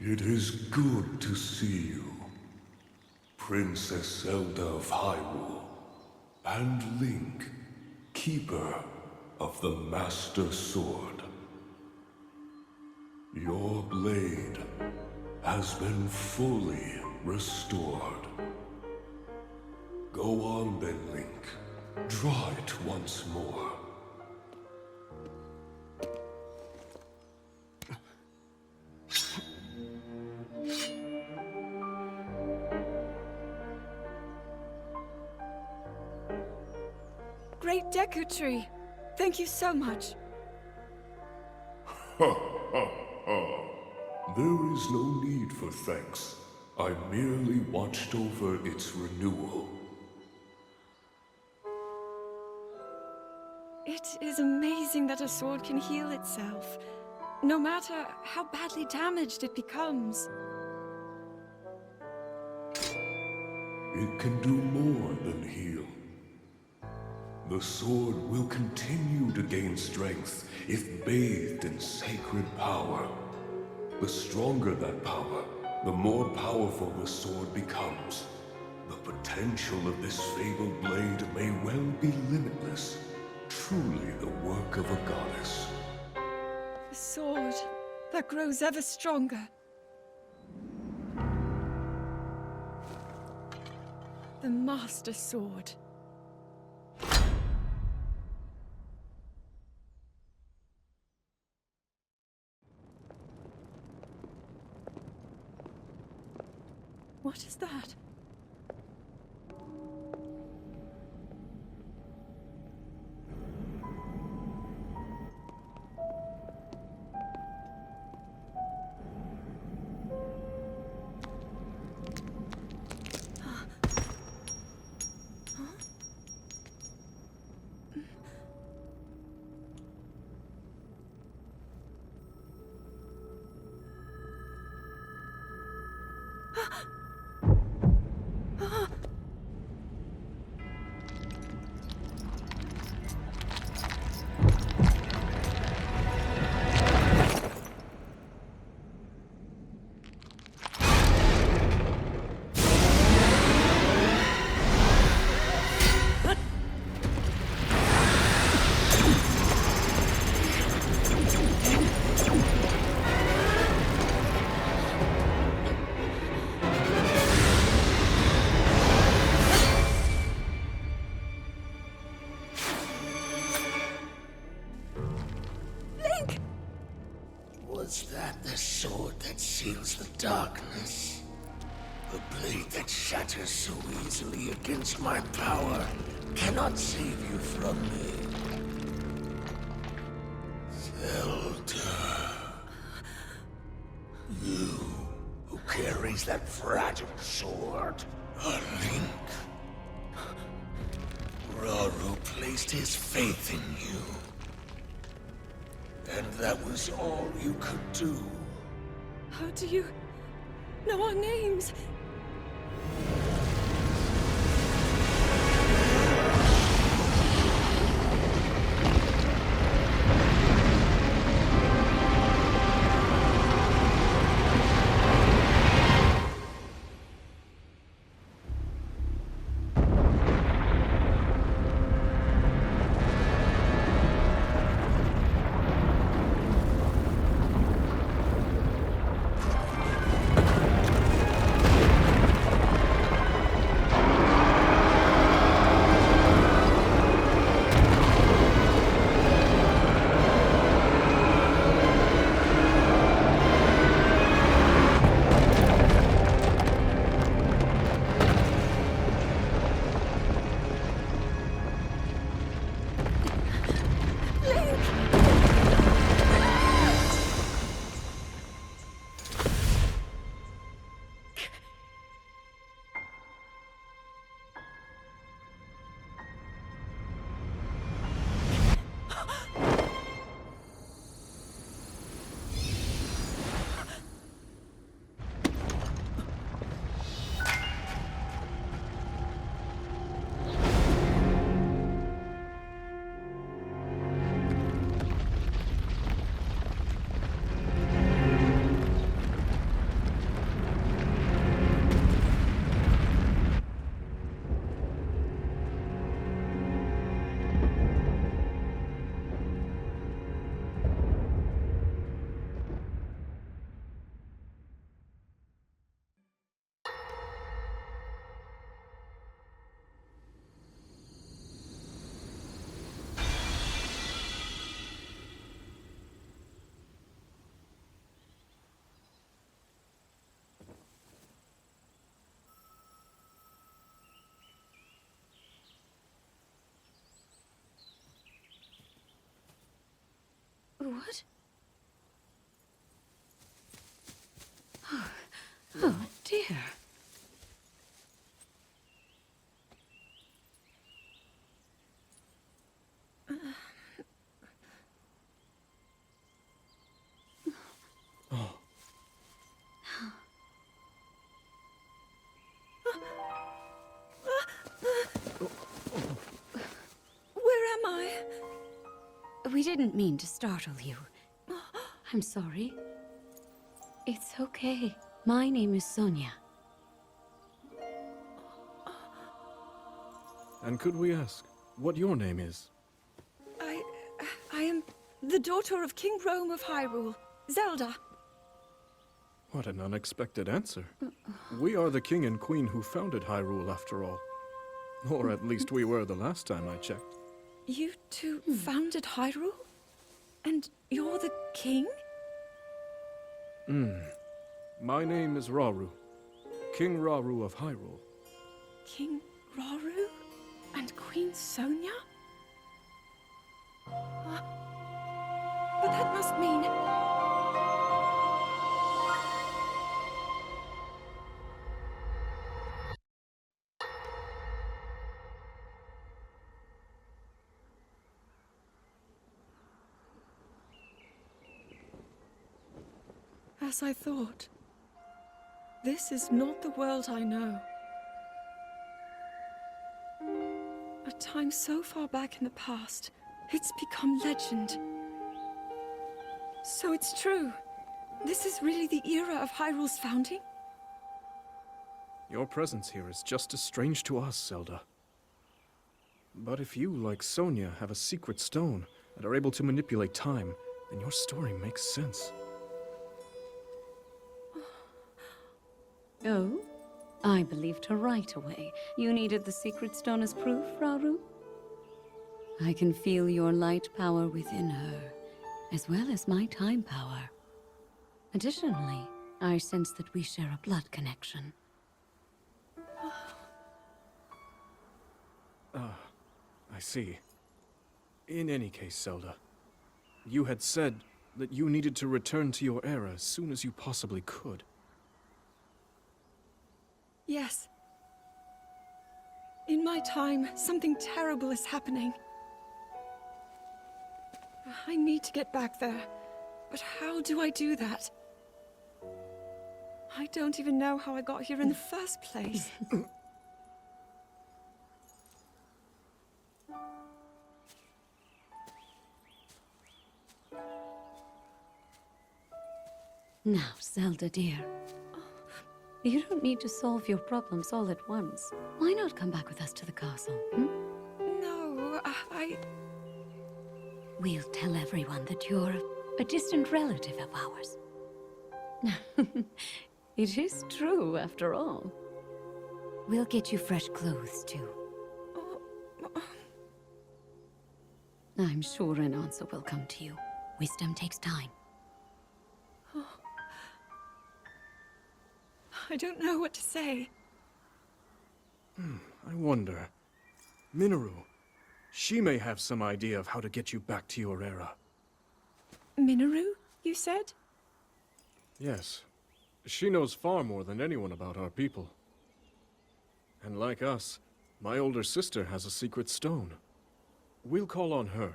It is good to see you, Princess Zelda of Hyrule, and Link, Keeper of the Master Sword. Your blade has been fully restored. Go on then, Link. Draw it once more. Great Treachery. Thank you so much. Ha ha ha. There is no need for thanks. I merely watched over its renewal. It is amazing that a sword can heal itself, no matter how badly damaged it becomes. It can do more than heal. The sword will continue to gain strength if bathed in sacred power. The stronger that power, the more powerful the sword becomes. The potential of this fabled blade may well be limitless. Truly the work of a goddess. A sword that grows ever stronger. The Master Sword. What is that? Was that the sword that seals the darkness? A blade that shatters so easily against my power cannot save you from me. Zelda. You, who carries that fragile sword, a Link. Raru placed his faith in you. And that was all you could do. How do you know our names? What? Oh dear. Where am I? We didn't mean to startle you. I'm sorry. It's okay. My name is Sonia. And could we ask what your name is? I am the daughter of King Rome of Hyrule, Zelda. What an unexpected answer. We are the king and queen who founded Hyrule, after all. Or at least we were the last time I checked. You two founded Hyrule? And you're the king? My name is Rauru, King Rauru of Hyrule. King Rauru? And Queen Sonia? But that must mean... As I thought. This is not the world I know. A time so far back in the past, it's become legend. So it's true. This is really the era of Hyrule's founding? Your presence here is just as strange to us, Zelda. But if you, like Sonia, have a secret stone and are able to manipulate time, then your story makes sense. Oh? I believed her right away. You needed the secret stone as proof, Rauru? I can feel your light power within her, as well as my time power. Additionally, I sense that we share a blood connection. I see. In any case, Zelda, you had said that you needed to return to your era as soon as you possibly could. Yes. In my time, something terrible is happening. I need to get back there. But how do I do that? I don't even know how I got here in the first place. Now, Zelda dear. You don't need to solve your problems all at once. Why not come back with us to the castle, No, We'll tell everyone that you're a distant relative of ours. It is true, after all. We'll get you fresh clothes, too. I'm sure an answer will come to you. Wisdom takes time. I don't know what to say. I wonder. Mineru. She may have some idea of how to get you back to your era. Mineru, you said? Yes. She knows far more than anyone about our people. And like us, my older sister has a secret stone. We'll call on her.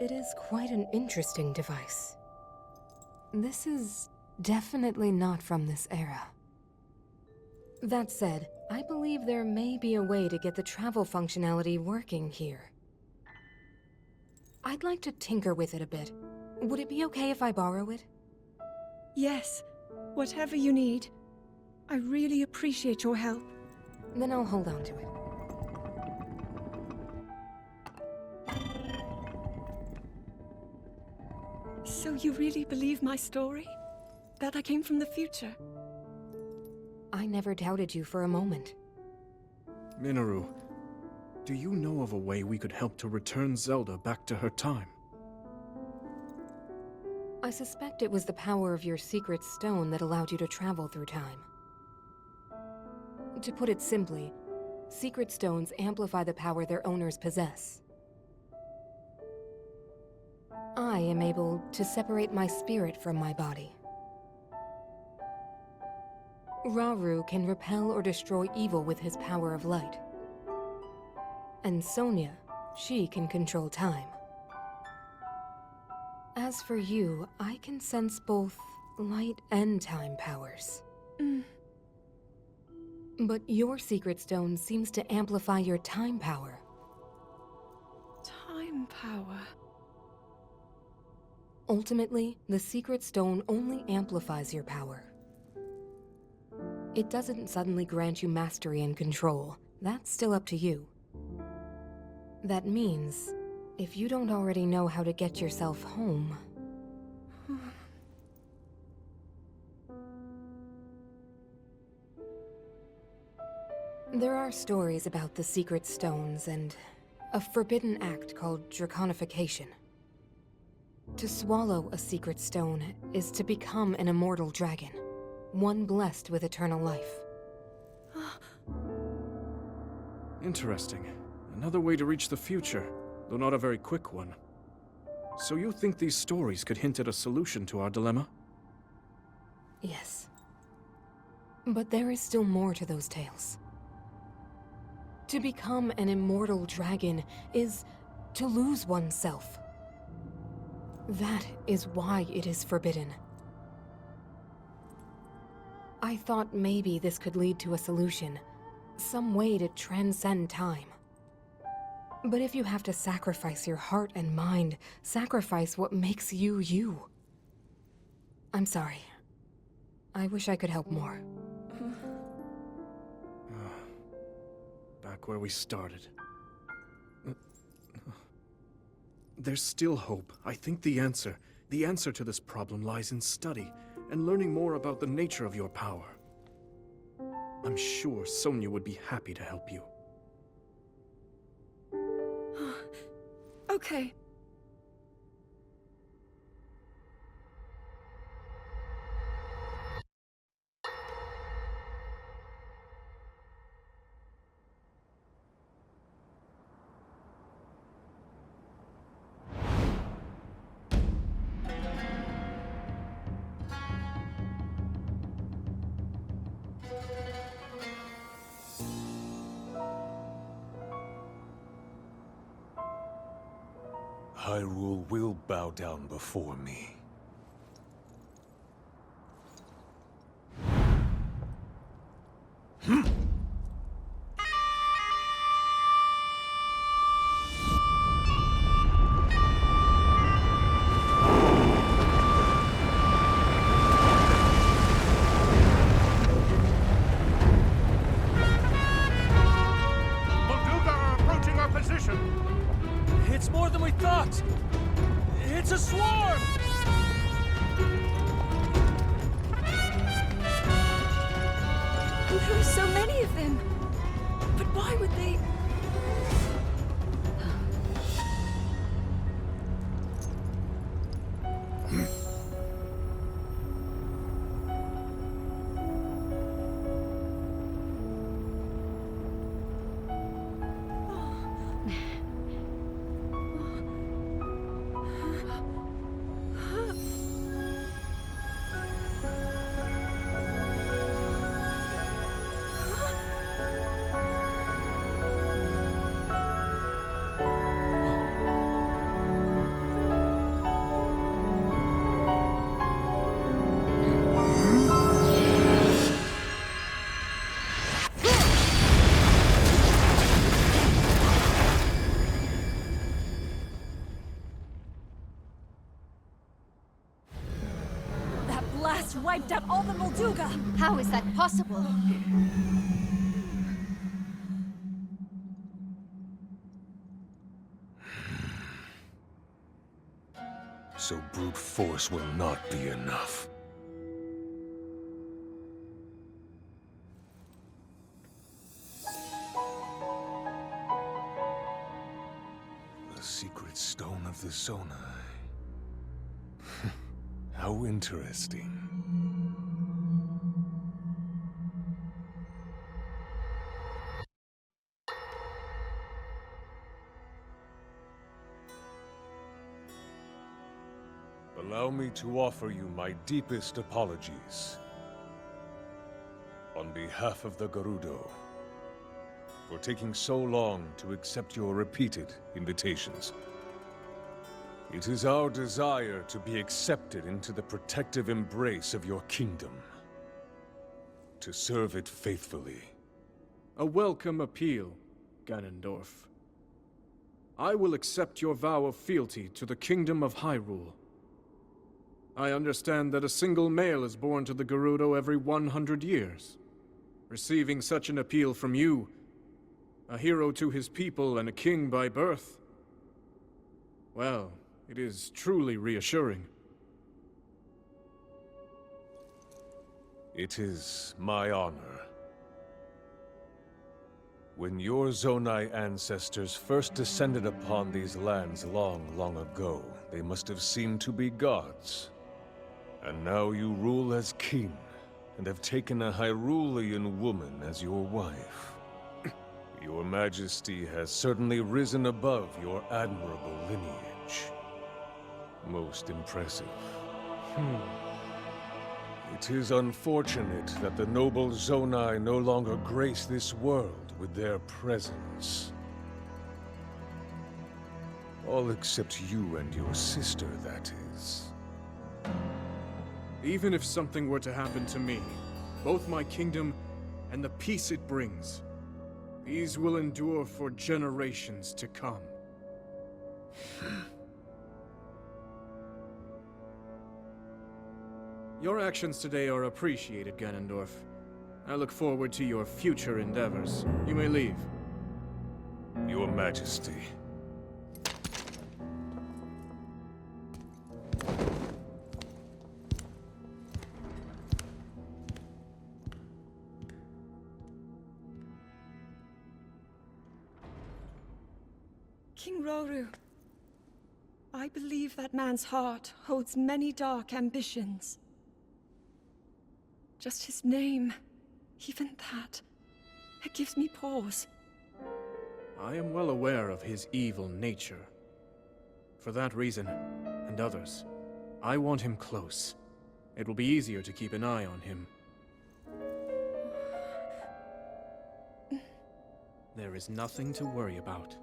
It is quite an interesting device. This is definitely not from this era. That said, I believe there may be a way to get the travel functionality working here. I'd like to tinker with it a bit. Would it be okay if I borrow it? Yes, whatever you need. I really appreciate your help. Then I'll hold on to it. So you really believe my story? That I came from the future? I never doubted you for a moment. Mineru, do you know of a way we could help to return Zelda back to her time? I suspect it was the power of your secret stone that allowed you to travel through time. To put it simply, secret stones amplify the power their owners possess. I am able to separate my spirit from my body. Rauru can repel or destroy evil with his power of light. And Sonia, she can control time. As for you, I can sense both light and time powers. But your secret stone seems to amplify your time power. Time power. Ultimately, the secret stone only amplifies your power. It doesn't suddenly grant you mastery and control. That's still up to you. That means, if you don't already know how to get yourself home... There are stories about the secret stones and a forbidden act called draconification. To swallow a secret stone is to become an immortal dragon, one blessed with eternal life. Interesting. Another way to reach the future, though not a very quick one. So you think these stories could hint at a solution to our dilemma? Yes. But there is still more to those tales. To become an immortal dragon is to lose oneself. That is why it is forbidden. I thought maybe this could lead to a solution, some way to transcend time. But if you have to sacrifice your heart and mind, sacrifice what makes you you. I'm sorry. I wish I could help more. Back where we started. There's still hope. I think the answer to this problem lies in study and learning more about the nature of your power. I'm sure Sonia would be happy to help you. Okay. Hyrule will bow down before me. Molduga are approaching our position! It's more than we thought! It's a swarm! There are so many of them. But why would they... blast wiped out all the Molduga! How is that possible? So brute force will not be enough. The secret stone of the Zonai. How interesting. Allow me to offer you my deepest apologies. On behalf of the Gerudo, for taking so long to accept your repeated invitations. It is our desire to be accepted into the protective embrace of your kingdom. To serve it faithfully. A welcome appeal, Ganondorf. I will accept your vow of fealty to the Kingdom of Hyrule. I understand that a single male is born to the Gerudo every 100 years. Receiving such an appeal from you, a hero to his people and a king by birth, well, it is truly reassuring. It is my honor. When your Zonai ancestors first descended upon these lands long, long ago, they must have seemed to be gods. And now you rule as king, and have taken a Hyrulean woman as your wife. Your Majesty has certainly risen above your admirable lineage. Most impressive. It is unfortunate that the noble Zonai no longer grace this world with their presence. All except you and your sister, that is. Even if something were to happen to me, both my kingdom and the peace it brings, these will endure for generations to come. Your actions today are appreciated, Ganondorf. I look forward to your future endeavors. You may leave. Your Majesty. King Roru, I believe that man's heart holds many dark ambitions. Just his name, even that, it gives me pause. I am well aware of his evil nature. For that reason, and others, I want him close. It will be easier to keep an eye on him. There is nothing to worry about.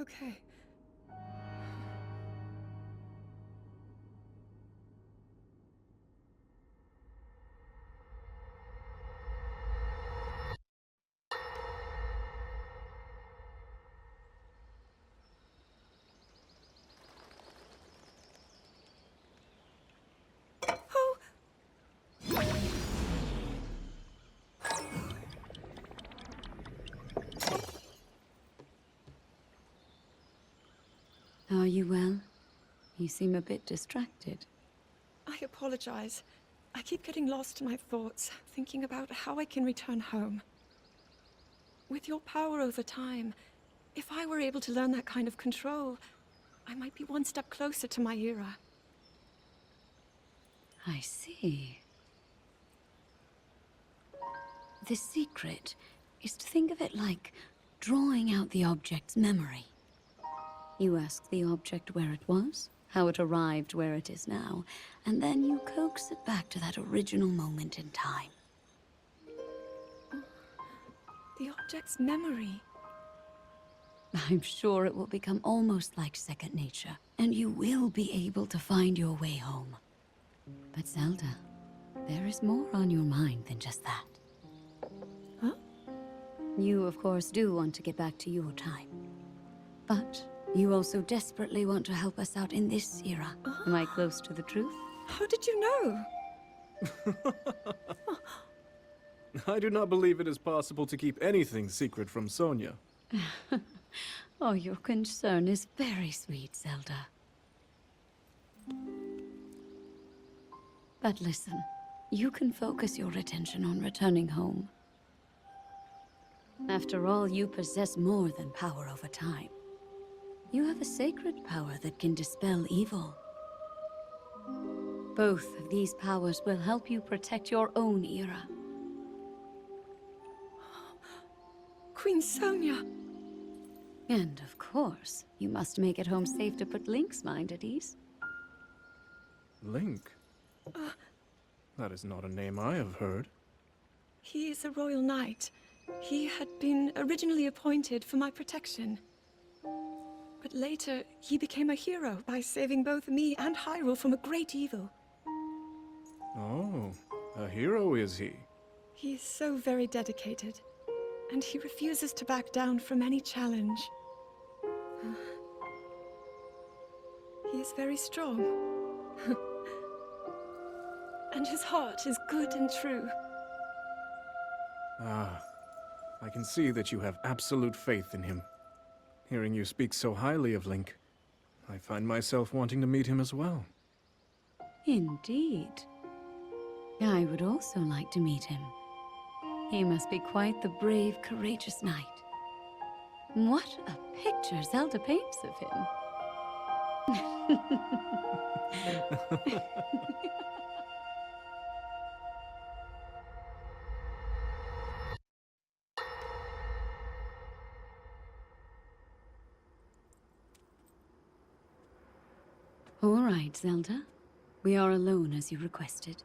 Okay. Are you well? You seem a bit distracted. I apologize. I keep getting lost in my thoughts, thinking about how I can return home. With your power over time, if I were able to learn that kind of control, I might be one step closer to my era. I see. The secret is to think of it like drawing out the object's memory. You ask the object where it was, how it arrived where it is now, and then you coax it back to that original moment in time. The object's memory. I'm sure it will become almost like second nature, and you will be able to find your way home. But Zelda, there is more on your mind than just that. Huh? You, of course, do want to get back to your time. But you also desperately want to help us out in this era. Am I close to the truth? How did you know? I do not believe it is possible to keep anything secret from Sonia. Oh, your concern is very sweet, Zelda. But listen, you can focus your attention on returning home. After all, you possess more than power over time. you have a sacred power that can dispel evil. Both of these powers will help you protect your own era. Queen Sonia! And of course, you must make it home safe to put Link's mind at ease. Link? That is not a name I have heard. He is a royal knight. He had been originally appointed for my protection. But later, he became a hero by saving both me and Hyrule from a great evil. Oh, a hero is he? He is so very dedicated, and he refuses to back down from any challenge. He is very strong. And his heart is good and true. Ah, I can see that you have absolute faith in him. Hearing you speak so highly of Link, I find myself wanting to meet him as well. Indeed. I would also like to meet him. He must be quite the brave, courageous knight. What a picture Zelda paints of him. All right, Zelda. We are alone as you requested.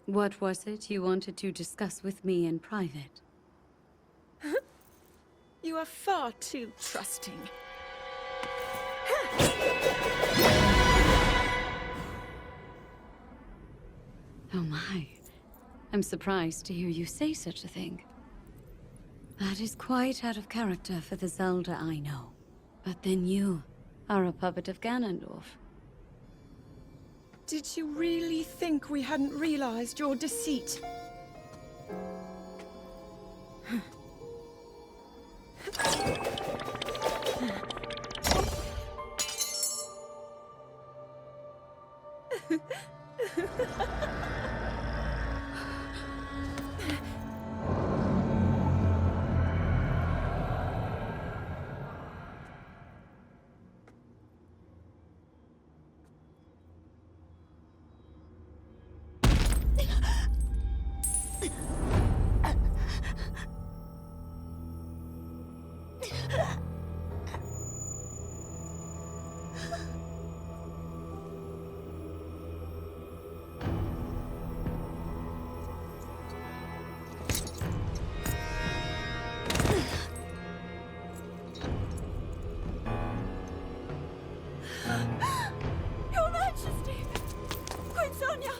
What was it you wanted to discuss with me in private? You are far too trusting. Oh my. I'm surprised to hear you say such a thing. That is quite out of character for the Zelda I know. But then you are a puppet of Ganondorf. Did you really think we hadn't realized your deceit? Your Majesty! Queen Sonia!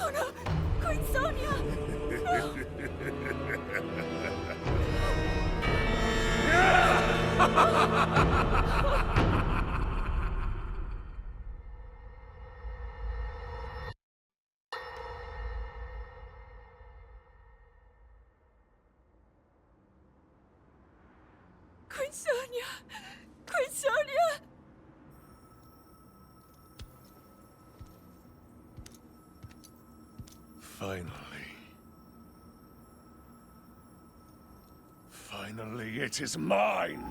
Oh no! Queen Sonia! Queen Sonia! Queen Sonia! Finally, it is mine!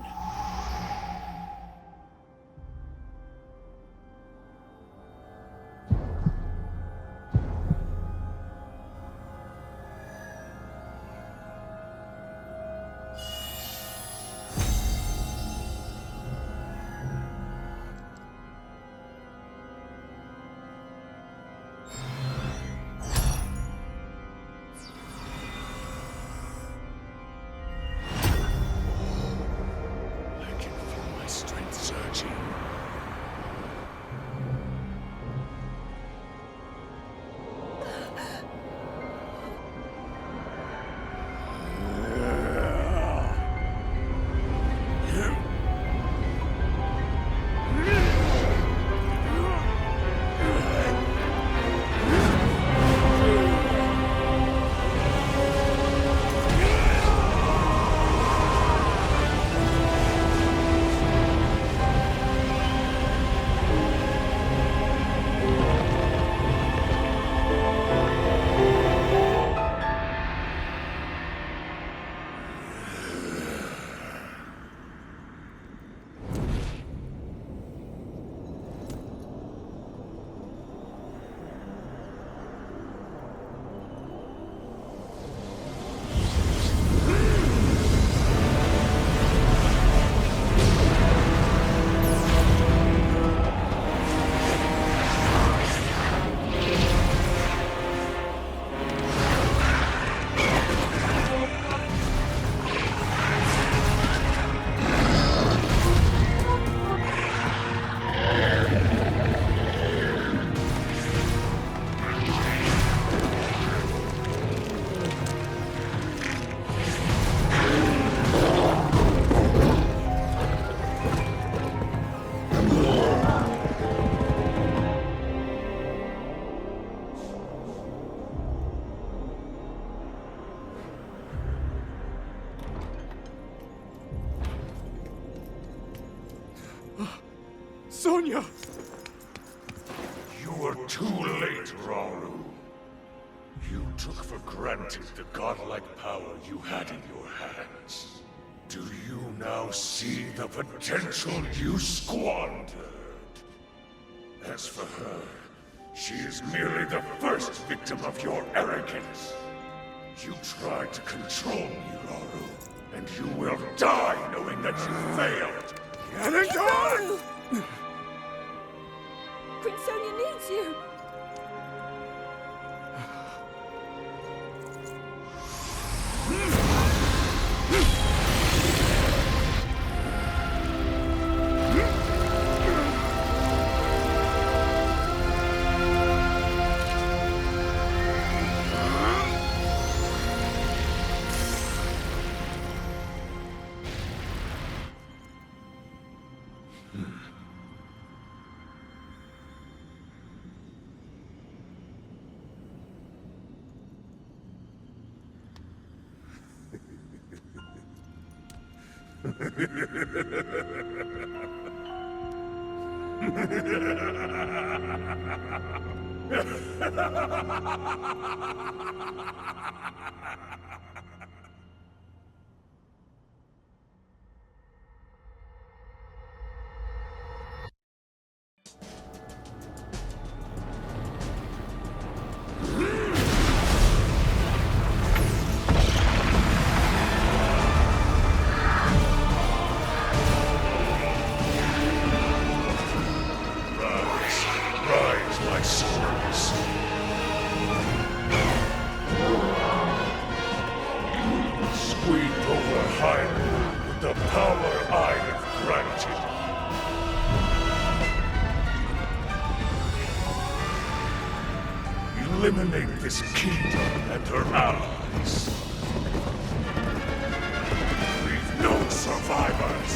Sonia! You were too late, Rauru. You took for granted the godlike power you had in your hands. Do you now see the potential you squandered? As for her, she is merely the first victim of your arrogance. You tried to control me, Rauru, and you will die knowing that you failed. Get it done! Queen Sonia needs you! Eliminate this kingdom and her allies. Leave no survivors.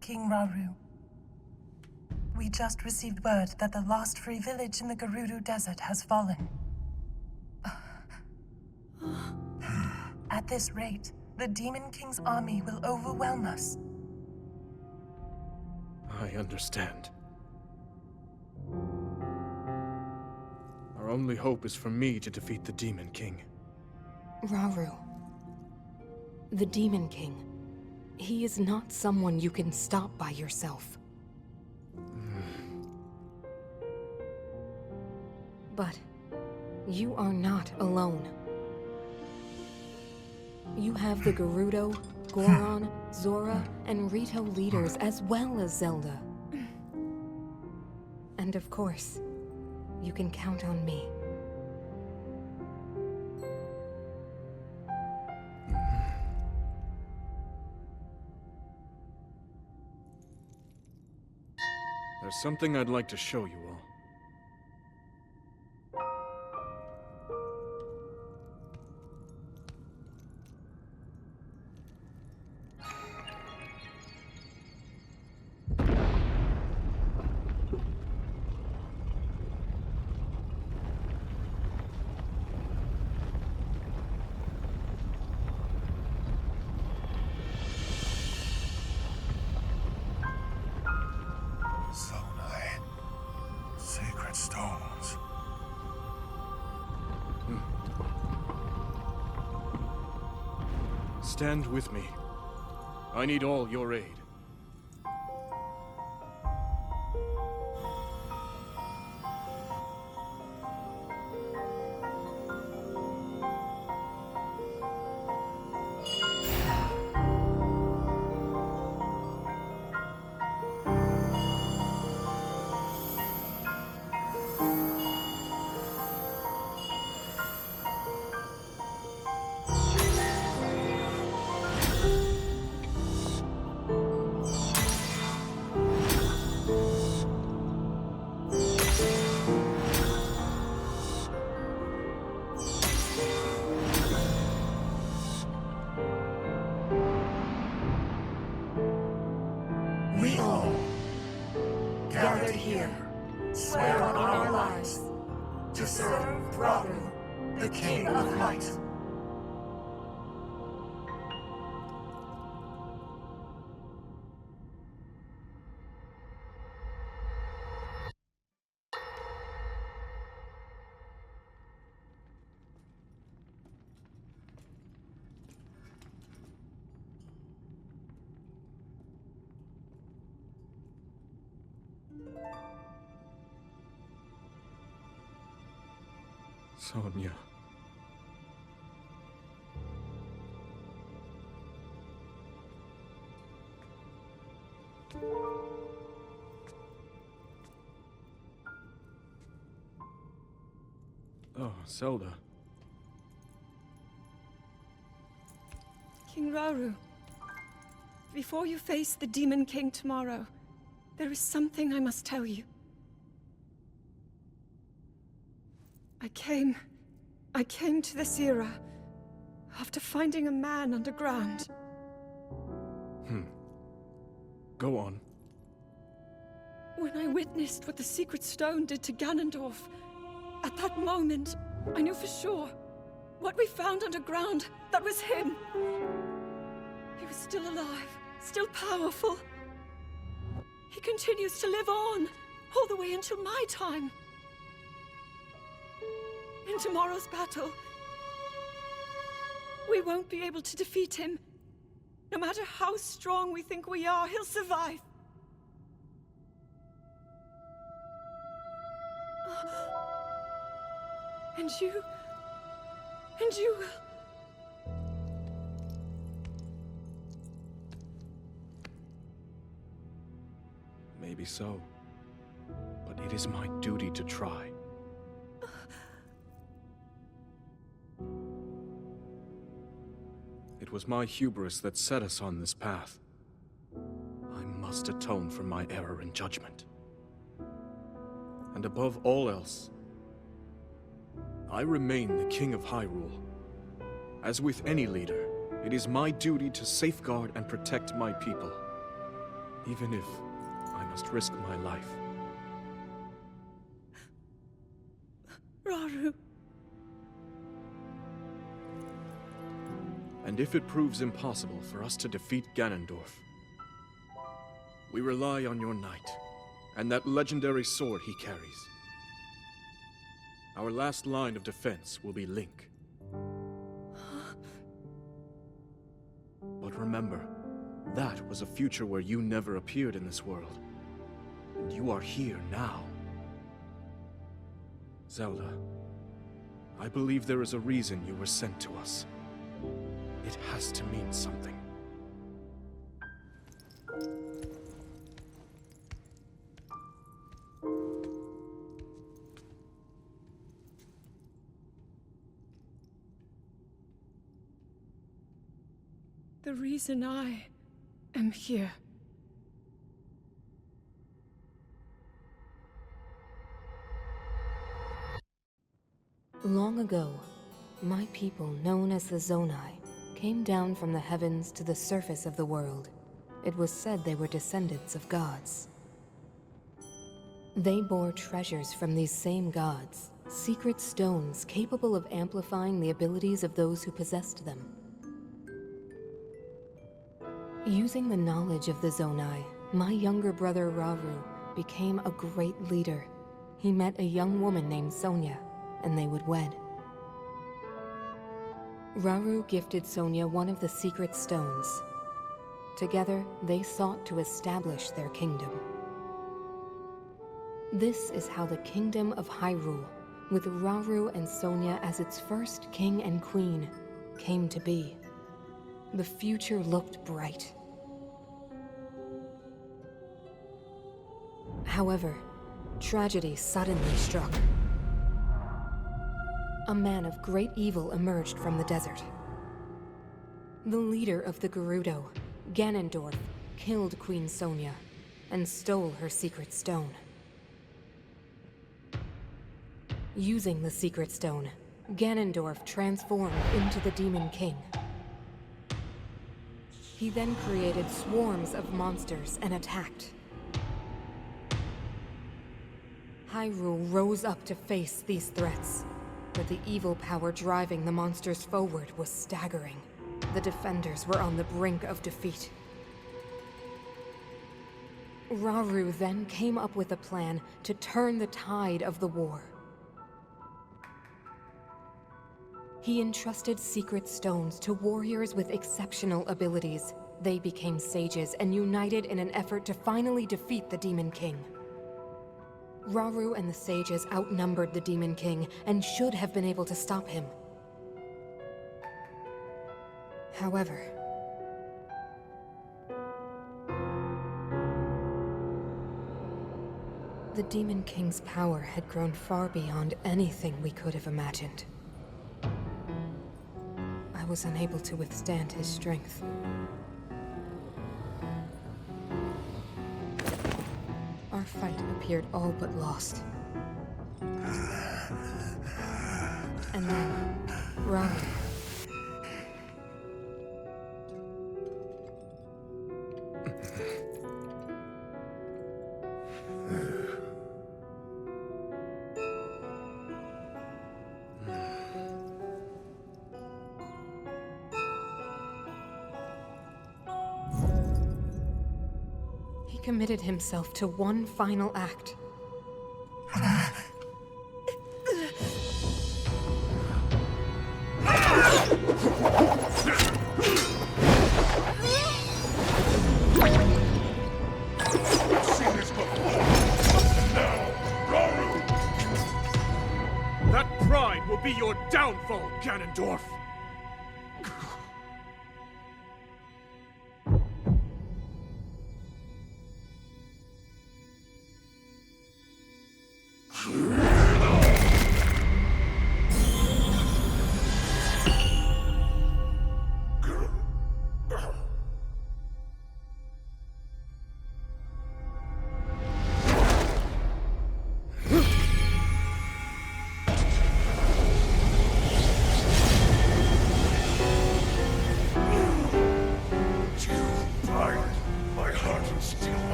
King Rauru, we just received word that the last free village in the Gerudo Desert has fallen. At this rate, the Demon King's army will overwhelm us. I understand. Our only hope is for me to defeat the Demon King. Rauru. The Demon King. He is not someone you can stop by yourself. But you are not alone. You have the Gerudo, Goron, Zora, and Rito leaders as well as Zelda. And of course, you can count on me. There's something I'd like to show you all. Stand with me. I need all your aid. We all gathered here swear on our lives to serve Raru, the King of Light. Sonia. Oh, Zelda. King Raru, before you face the Demon King tomorrow, there is something I must tell you. I came to this era after finding a man underground. Go on. When I witnessed what the Secret Stone did to Ganondorf, at that moment, I knew for sure what we found underground, that was him. He was still alive, still powerful. He continues to live on, all the way until my time. In tomorrow's battle, we won't be able to defeat him. No matter how strong we think we are, he'll survive. And you will. Maybe so. But it is my duty to try. It was my hubris that set us on this path. I must atone for my error in judgment. And above all else, I remain the King of Hyrule. As with any leader, it is my duty to safeguard and protect my people, even if I must risk my life. Raru. And if it proves impossible for us to defeat Ganondorf, we rely on your knight, and that legendary sword he carries. Our last line of defense will be Link. But remember, that was a future where you never appeared in this world. And you are here now. Zelda, I believe there is a reason you were sent to us. It has to mean something. The reason I am here. Long ago, my people, known as the Zonai, came down from the heavens to the surface of the world. It was said they were descendants of gods. They bore treasures from these same gods, secret stones capable of amplifying the abilities of those who possessed them. Using the knowledge of the Zonai, my younger brother Raru became a great leader. He met a young woman named Sonia, and they would wed. Raru gifted Sonia one of the secret stones. Together, they sought to establish their kingdom. This is how the Kingdom of Hyrule, with Raru and Sonia as its first king and queen, came to be. The future looked bright. However, tragedy suddenly struck. A man of great evil emerged from the desert. The leader of the Gerudo, Ganondorf, killed Queen Sonia and stole her secret stone. Using the secret stone, Ganondorf transformed into the Demon King. He then created swarms of monsters and attacked. Hyrule rose up to face these threats, but the evil power driving the monsters forward was staggering. The defenders were on the brink of defeat. Rauru then came up with a plan to turn the tide of the war. He entrusted secret stones to warriors with exceptional abilities. They became sages and united in an effort to finally defeat the Demon King. Rauru and the sages outnumbered the Demon King and should have been able to stop him. However, the Demon King's power had grown far beyond anything we could have imagined. I was unable to withstand his strength. Our fight appeared all but lost. And then, Rauru. He committed himself to one final act. That pride will be your downfall, Ganondorf!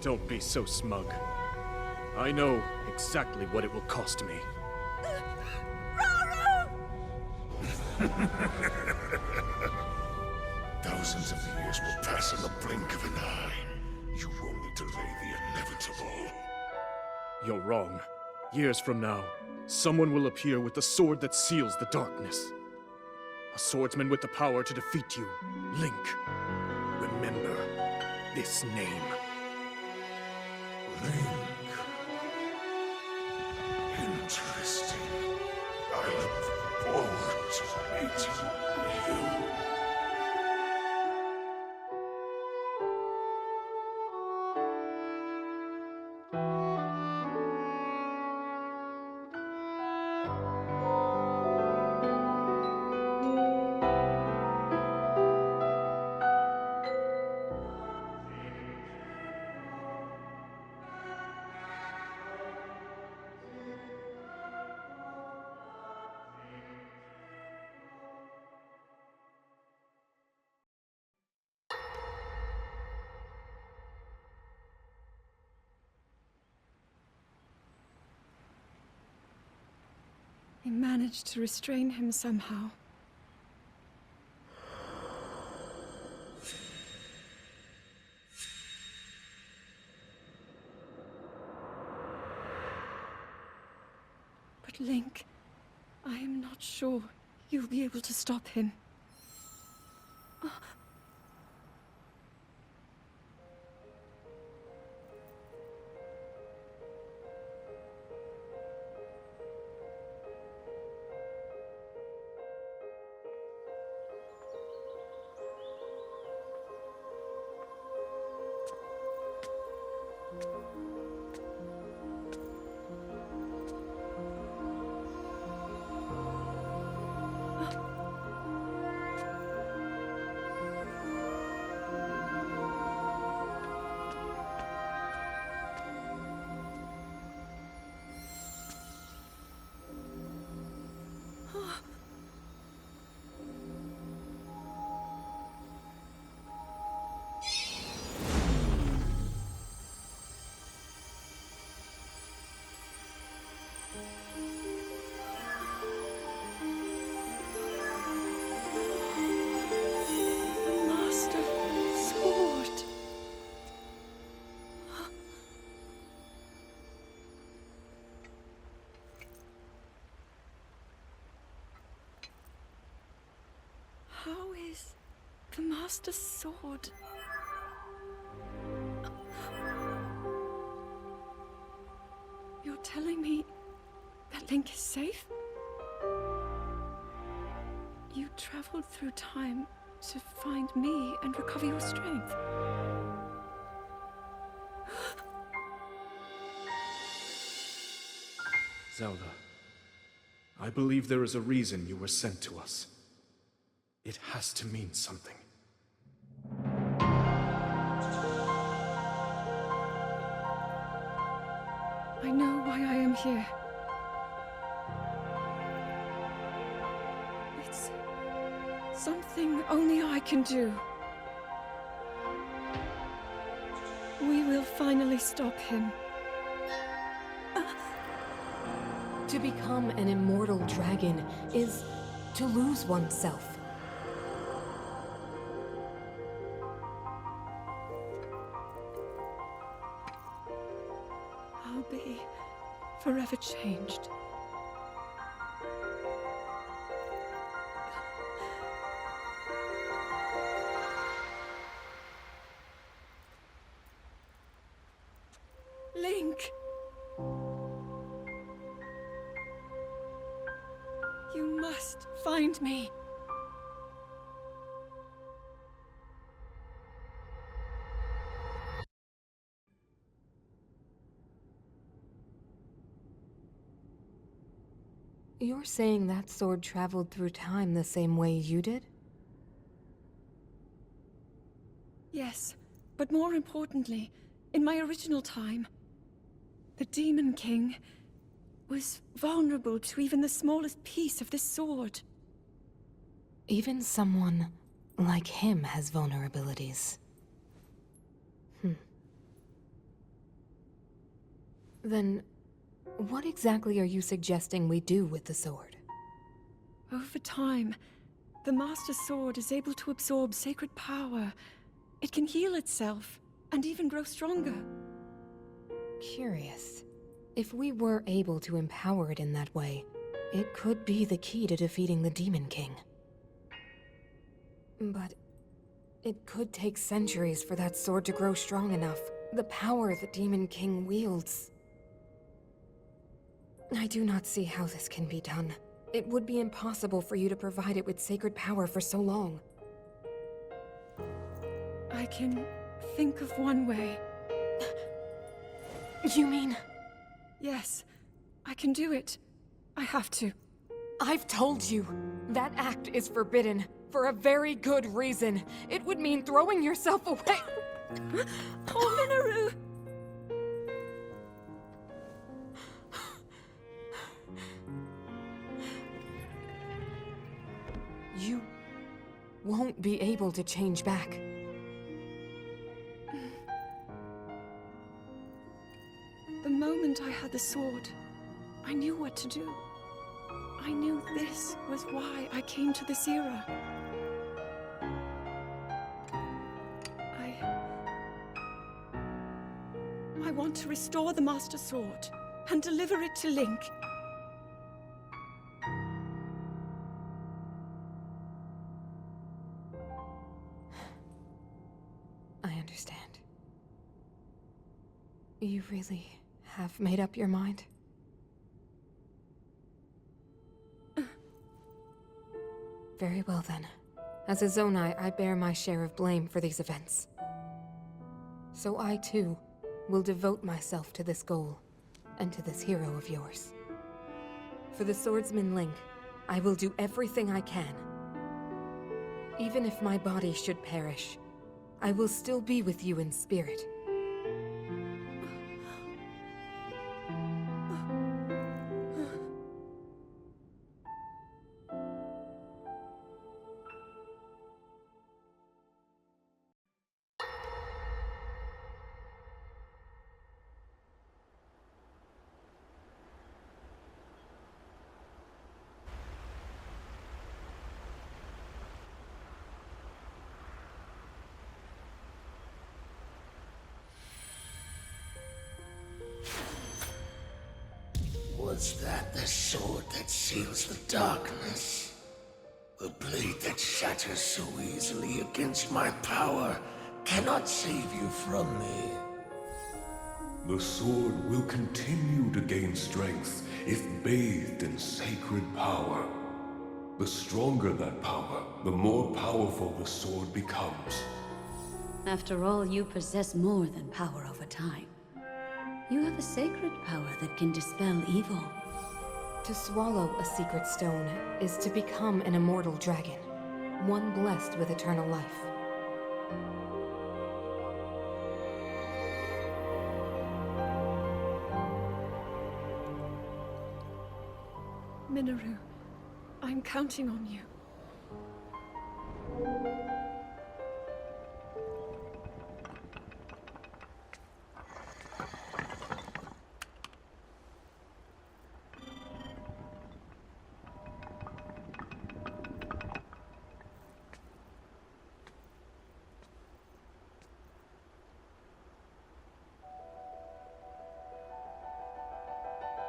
Don't be so smug. I know exactly what it will cost me. Thousands of years will pass in the blink of an eye. You only delay the inevitable. You're wrong. Years from now, someone will appear with the sword that seals the darkness. A swordsman with the power to defeat you. Link. Remember this name. Link. Interesting. I look forward to meeting you. I managed to restrain him somehow. But Link, I am not sure you'll be able to stop him. How is the Master Sword? You're telling me that Link is safe? You traveled through time to find me and recover your strength. Zelda, I believe there is a reason you were sent to us. It has to mean something. I know why I am here. It's something only I can do. We will finally stop him. To become an immortal dragon is to lose oneself. I'll be forever changed. Link! You must find me. You're saying that sword traveled through time the same way you did? Yes, but more importantly, in my original time, the Demon King was vulnerable to even the smallest piece of this sword. Even someone like him has vulnerabilities. Then, what exactly are you suggesting we do with the sword? Over time, the Master Sword is able to absorb sacred power. It can heal itself, and even grow stronger. Curious. If we were able to empower it in that way, it could be the key to defeating the Demon King. But it could take centuries for that sword to grow strong enough. The power the Demon King wields. I do not see how this can be done. It would be impossible for you to provide it with sacred power for so long. I can think of one way. You mean? Yes, I can do it. I have to. I've told you, that act is forbidden, for a very good reason. It would mean throwing yourself away. Oh, Mineru! You won't be able to change back. The moment I had the sword, I knew what to do. I knew this was why I came to this era. I want to restore the Master Sword and deliver it to Link. I understand. You really have made up your mind? Very well then. As a Zonai, I bear my share of blame for these events. So I too will devote myself to this goal, and to this hero of yours. For the swordsman Link, I will do everything I can. Even if my body should perish, I will still be with you in spirit. Was that the sword that seals the darkness? The blade that shatters so easily against my power cannot save you from me. The sword will continue to gain strength if bathed in sacred power. The stronger that power, the more powerful the sword becomes. After all, you possess more than power over time. You have a sacred power that can dispel evil. To swallow a secret stone is to become an immortal dragon, one blessed with eternal life. Mineru, I'm counting on you.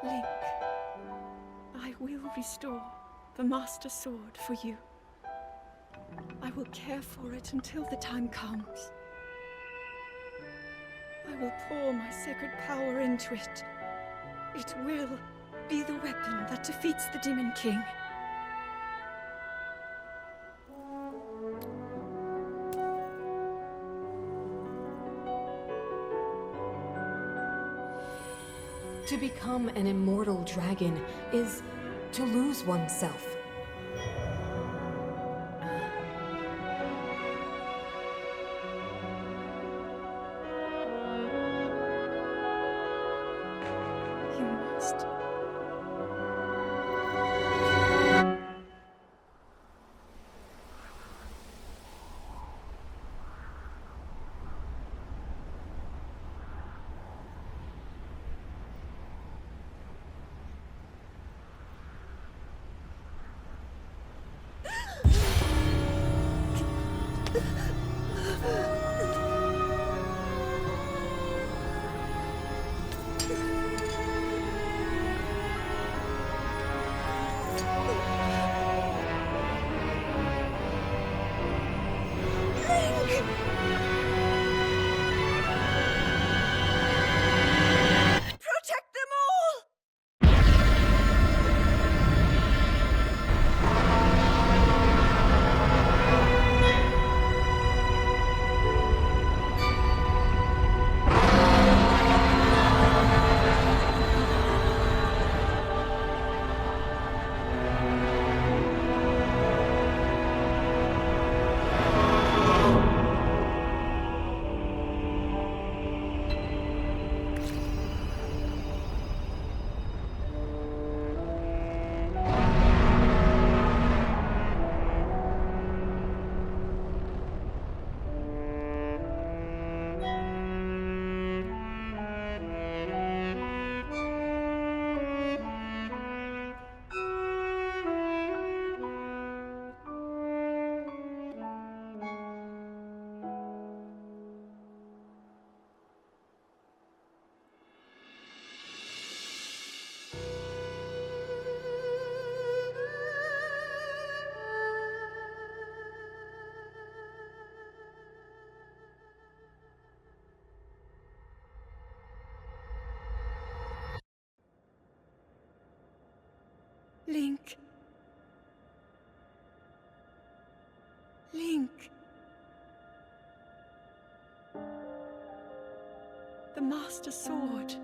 Link, I will restore the Master Sword for you. I will care for it until the time comes. I will pour my sacred power into it. It will be the weapon that defeats the Demon King. To become an immortal dragon is to lose oneself. You must. Protect them all! Link. Link. The Master Sword.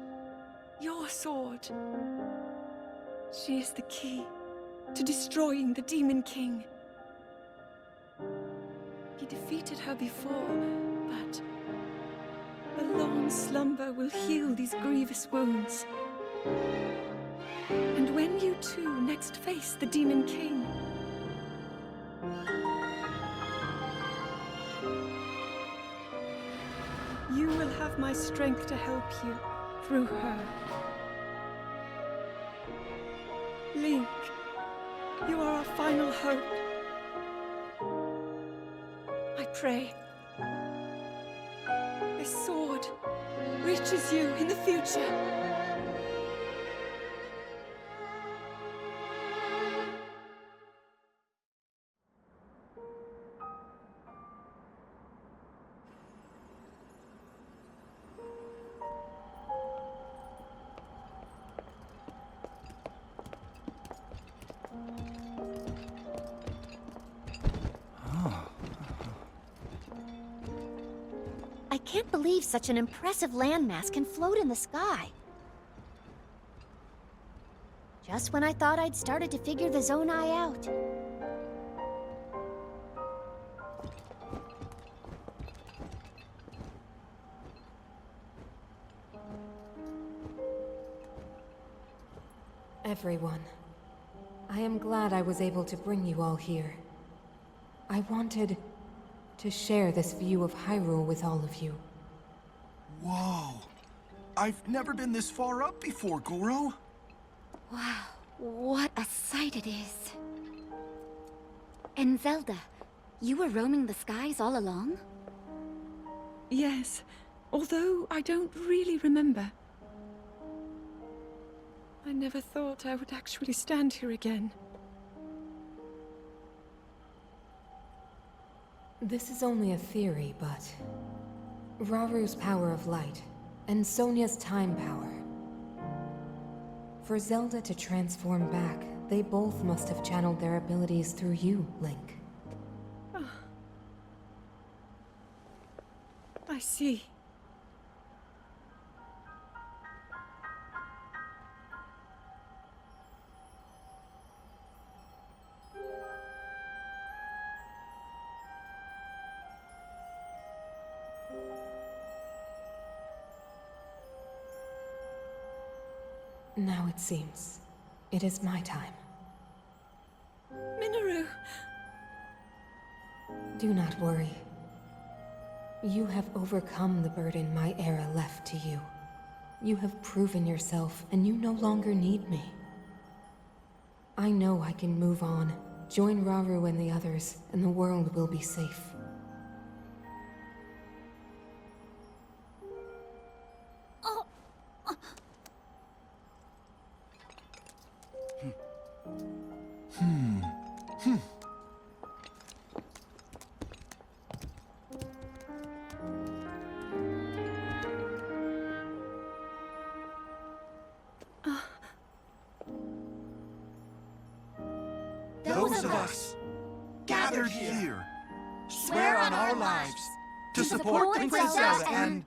Your sword. She is the key to destroying the Demon King. He defeated her before, but a long slumber will heal these grievous wounds. And when you two next face the Demon King, you will have my strength to help you through her. Link, you are our final hope. I pray this sword reaches you in the future. can't believe such an impressive landmass can float in the sky. Just when I thought I'd started to figure the Zonai out. Everyone, I am glad I was able to bring you all here. I wanted to share this view of Hyrule with all of you. Whoa! I've never been this far up before, Goro. Wow, what a sight it is. And Zelda, you were roaming the skies all along? Yes, although I don't really remember. I never thought I would actually stand here again. This is only a theory, but Raru's power of light and Sonia's time power. For Zelda to transform back, they both must have channeled their abilities through you, Link. I see. Now it seems it is my time. Mineru! Do not worry. You have overcome the burden my era left to you. You have proven yourself, and you no longer need me. I know I can move on, join Raru and the others, and the world will be safe. Those of us gathered here swear on our lives to support Princess Zelda and...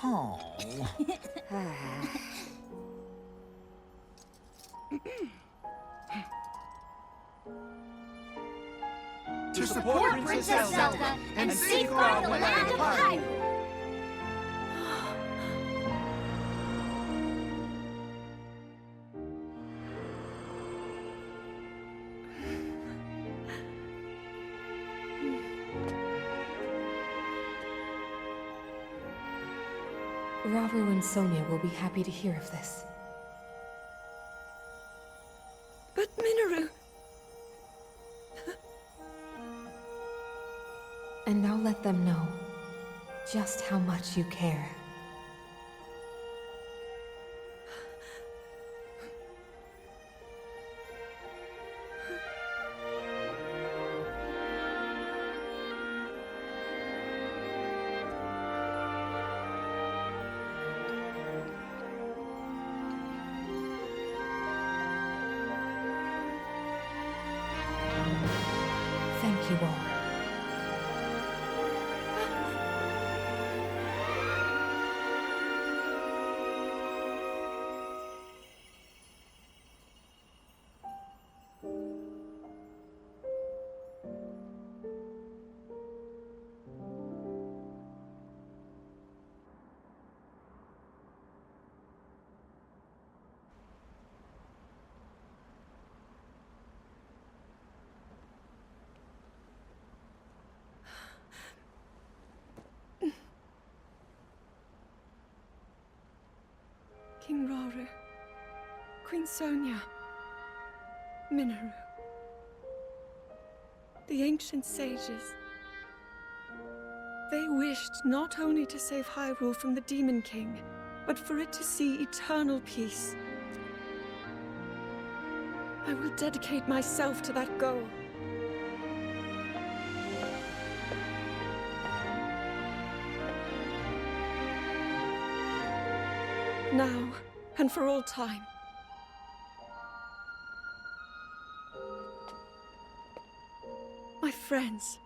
Oh. To support Princess Zelda and safeguard the land of Hyrule. Raru and Sonia will be happy to hear of this. But Mineru... And I'll let them know just how much you care. Thank you all. King Raru, Queen Sonia, Mineru, the ancient sages. They wished not only to save Hyrule from the Demon King, but for it to see eternal peace. I will dedicate myself to that goal. Now, and for all time. My friends,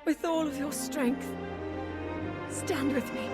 With all of your strength, stand with me.